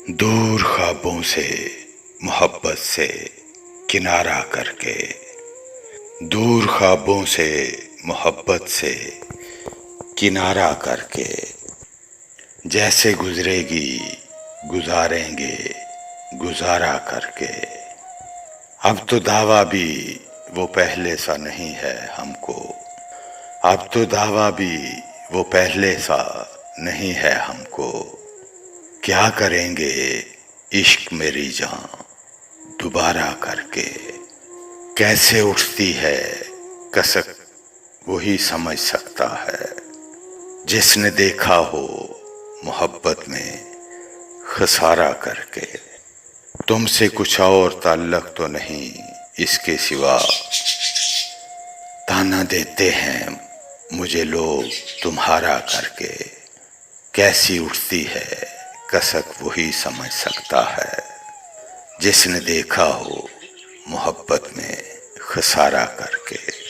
دور خوابوں سے محبت سے کنارہ کر کے، دور خوابوں سے محبت سے کنارہ کر کے، جیسے گزرے گی گزاریں گے گزارا کر کے۔ اب تو دعویٰ بھی وہ پہلے سا نہیں ہے ہم کو، اب تو دعویٰ بھی وہ پہلے سا نہیں ہے ہم کو۔ کیا کریں گے عشق میری جاں دوبارہ کر کے، کیسے اٹھتی ہے کسک وہی سمجھ سکتا ہے، جس نے دیکھا ہو محبت میں خسارہ کر کے۔ تم سے کچھ اور تعلق تو نہیں اس کے سوا، تانا دیتے ہیں مجھے لوگ تمہارا کر کے۔ کیسی اٹھتی ہے کسک وہی سمجھ سکتا ہے، جس نے دیکھا ہو محبت میں خسارہ کر کے۔